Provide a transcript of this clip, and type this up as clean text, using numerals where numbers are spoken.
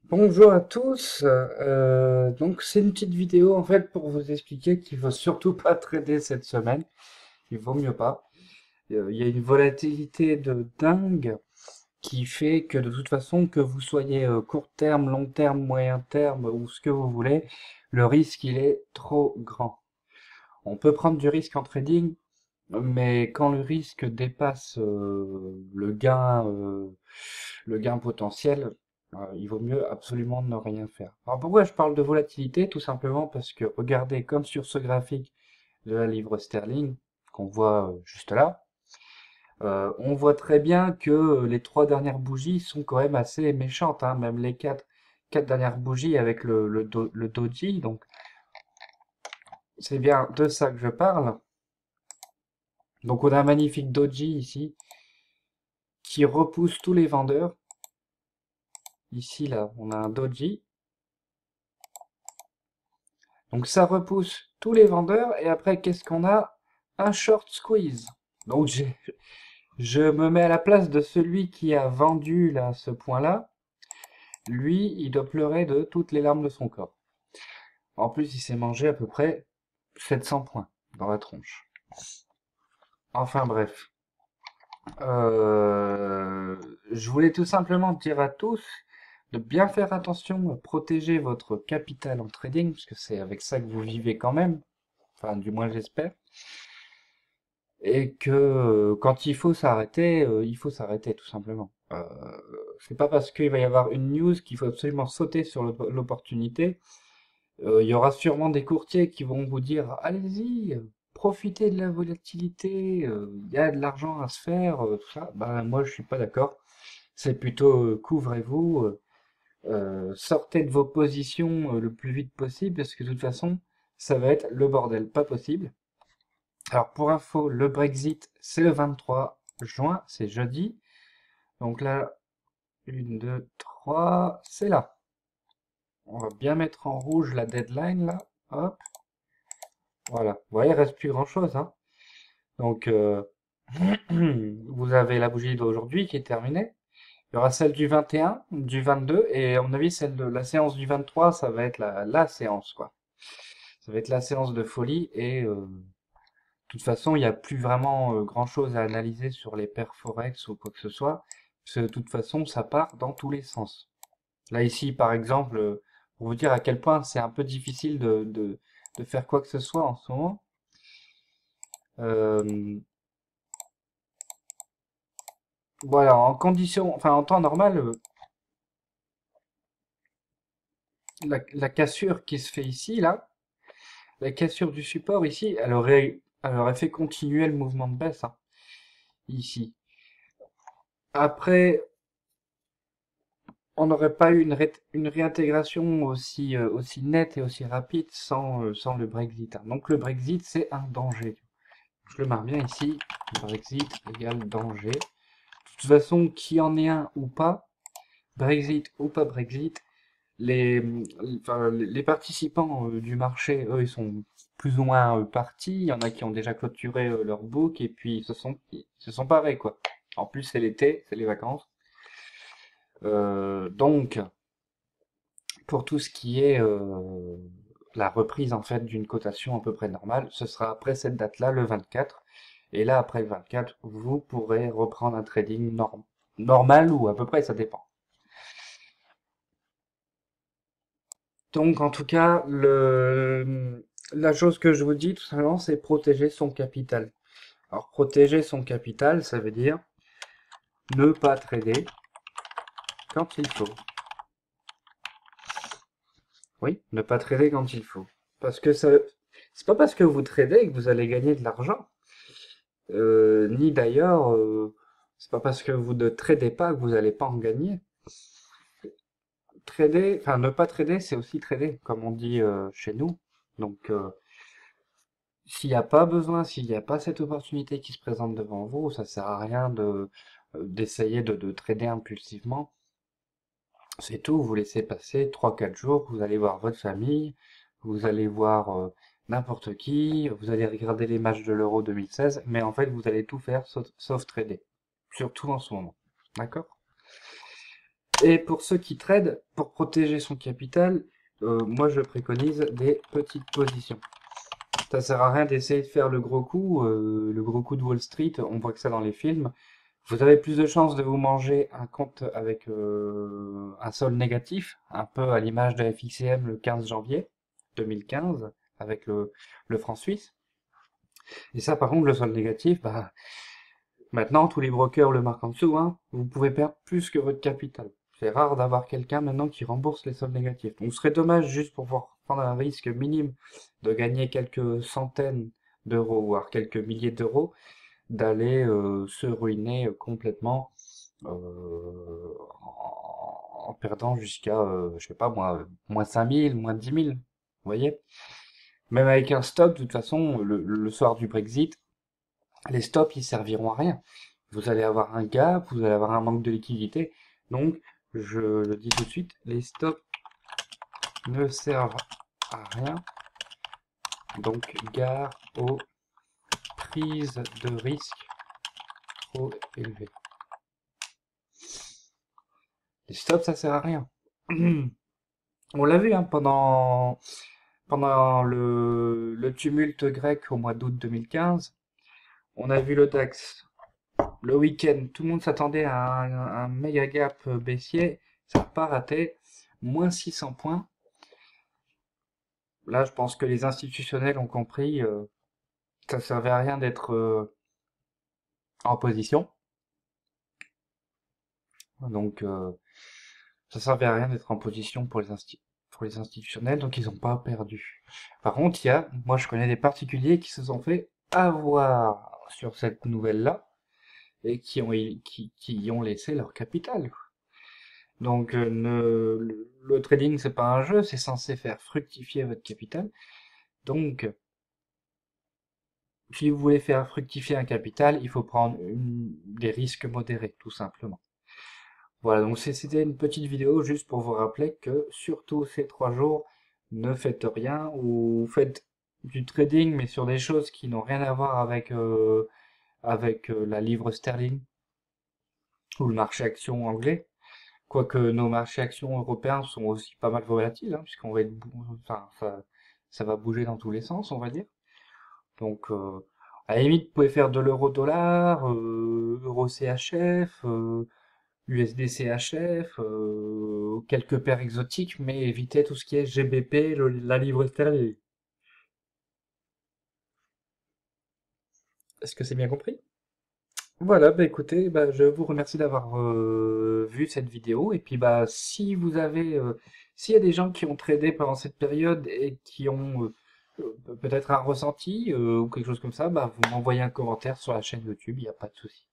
Bonjour à tous. Donc c'est une petite vidéo en fait pour vous expliquer qu'il faut surtout pas trader cette semaine. Il vaut mieux pas. Il y a une volatilité de dingue qui fait que de toute façon que vous soyez court terme, long terme, moyen terme ou ce que vous voulez, le risque il est trop grand. On peut prendre du risque en trading, mais quand le risque dépasse le gain potentiel, il vaut mieux absolument ne rien faire. Alors pourquoi je parle de volatilité? Tout simplement parce que regardez comme sur ce graphique de la livre sterling qu'on voit juste là, on voit très bien que les trois dernières bougies sont quand même assez méchantes, hein, même les quatre dernières bougies avec le doji, donc c'est bien de ça que je parle. Donc on a un magnifique doji ici qui repousse tous les vendeurs. Ici, là, on a un doji. Donc ça repousse tous les vendeurs. Et après, qu'est-ce qu'on a? Un short squeeze. Donc je me mets à la place de celui qui a vendu là ce point-là. Lui, il doit pleurer de toutes les larmes de son corps. En plus, il s'est mangé à peu près 700 points dans la tronche. Enfin bref. Je voulais tout simplement dire à tous de bien faire attention à protéger votre capital en trading, parce que c'est avec ça que vous vivez quand même, enfin du moins j'espère, et que quand il faut s'arrêter tout simplement. C'est pas parce qu'il va y avoir une news qu'il faut absolument sauter sur l'opportunité. Il y aura sûrement des courtiers qui vont vous dire, allez-y, profitez de la volatilité, il y a de l'argent à se faire, tout ça. Ben, moi, je suis pas d'accord. C'est plutôt, couvrez-vous, sortez de vos positions le plus vite possible, parce que de toute façon, ça va être le bordel, pas possible. Alors, pour info, le Brexit, c'est le 23 juin, c'est jeudi. Donc là, une, deux, trois, c'est là. On va bien mettre en rouge la deadline, là. Hop. Voilà. Vous voyez, il reste plus grand-chose, hein. Donc, vous avez la bougie d'aujourd'hui qui est terminée. Il y aura celle du 21, du 22, et à mon avis, celle de la séance du 23, ça va être la séance, quoi. Ça va être la séance de folie, et de toute façon, il n'y a plus vraiment grand-chose à analyser sur les paires Forex ou quoi que ce soit, parce que de toute façon, ça part dans tous les sens. Là, ici, par exemple, pour vous dire à quel point c'est un peu difficile de faire quoi que ce soit en ce moment, euh, voilà, en condition, enfin en temps normal, la cassure qui se fait ici, là, la cassure du support ici, elle aurait fait continuer le mouvement de baisse, hein, ici. Après, on n'aurait pas eu une réintégration aussi nette et aussi rapide sans le Brexit, hein. Donc le Brexit, c'est un danger. Je le marque bien ici, Brexit égale danger. De toute façon, qu'il y en ait un ou pas, Brexit ou pas Brexit, les, enfin, les participants du marché, eux, ils sont plus ou moins partis. Il y en a qui ont déjà clôturé leur book et puis ils se sont barrés, quoi. En plus, c'est l'été, c'est les vacances. Donc, pour tout ce qui est la reprise en fait d'une cotation à peu près normale, ce sera après cette date-là, le 24. Et là, après le 24, vous pourrez reprendre un trading normal ou à peu près, ça dépend. Donc, en tout cas, la chose que je vous dis, tout simplement, c'est protéger son capital. Alors, protéger son capital, ça veut dire ne pas trader quand il faut. Oui, ne pas trader quand il faut. Parce que c'est pas parce que vous tradez que vous allez gagner de l'argent. Ni d'ailleurs, c'est pas parce que vous ne tradez pas que vous allez pas en gagner. Trader, enfin, ne pas trader, c'est aussi trader, comme on dit chez nous. Donc, s'il n'y a pas besoin, s'il n'y a pas cette opportunité qui se présente devant vous, ça sert à rien d'essayer de trader impulsivement. C'est tout, vous laissez passer 3 4 jours, vous allez voir votre famille, vous allez voir n'importe qui, vous allez regarder les matchs de l'Euro 2016, mais en fait, vous allez tout faire sauf trader. Surtout en ce moment. D'accord? Et pour ceux qui tradent, pour protéger son capital, moi je préconise des petites positions. Ça sert à rien d'essayer de faire le gros coup de Wall Street, on voit que ça dans les films. Vous avez plus de chances de vous manger un compte avec un solde négatif, un peu à l'image de FXCM le 15 janvier 2015, avec le franc suisse. Et ça, par contre, le solde négatif, bah, maintenant, tous les brokers le marquent en dessous, hein, vous pouvez perdre plus que votre capital. C'est rare d'avoir quelqu'un maintenant qui rembourse les soldes négatifs. Donc, ce serait dommage juste pour pouvoir prendre un risque minime de gagner quelques centaines d'euros, voire quelques milliers d'euros, d'aller se ruiner complètement en perdant jusqu'à, je sais pas moi, moins 5000, moins 10 000. Vous voyez? Même avec un stop, de toute façon, le soir du Brexit, les stops, ils serviront à rien. Vous allez avoir un gap, vous allez avoir un manque de liquidité. Donc, je le dis tout de suite, les stops ne servent à rien. Donc, gare aux prises de risque trop élevées. Les stops, ça sert à rien. On l'a vu hein, pendant le tumulte grec au mois d'août 2015. On a vu le DAX le week-end. Tout le monde s'attendait à un méga gap baissier. Ça n'a pas raté. Moins 600 points. Là, je pense que les institutionnels ont compris que ça servait à rien d'être en position. Donc, ça servait à rien d'être en position pour pour les institutionnels, donc ils n'ont pas perdu. Par contre, moi je connais des particuliers qui se sont fait avoir sur cette nouvelle-là et qui y ont laissé leur capital. Donc, le trading, c'est pas un jeu, c'est censé faire fructifier votre capital. Donc, si vous voulez faire fructifier un capital, il faut prendre des risques modérés, tout simplement. Voilà, donc c'était une petite vidéo juste pour vous rappeler que surtout ces 3 jours, ne faites rien ou faites du trading, mais sur des choses qui n'ont rien à voir avec la livre sterling ou le marché action anglais. Quoique nos marchés actions européens sont aussi pas mal volatiles, hein, puisqu'on va enfin, ça va bouger dans tous les sens, on va dire. Donc, à la limite, vous pouvez faire de l'euro-dollar, euro CHF, USD CHF, quelques paires exotiques, mais évitez tout ce qui est GBP, la livre sterling. Est-ce que c'est bien compris? Voilà, bah écoutez, bah, je vous remercie d'avoir vu cette vidéo. Et puis bah si vous avez s'il y a des gens qui ont tradé pendant cette période et qui ont peut-être un ressenti ou quelque chose comme ça, bah vous m'envoyez un commentaire sur la chaîne YouTube, il n'y a pas de souci.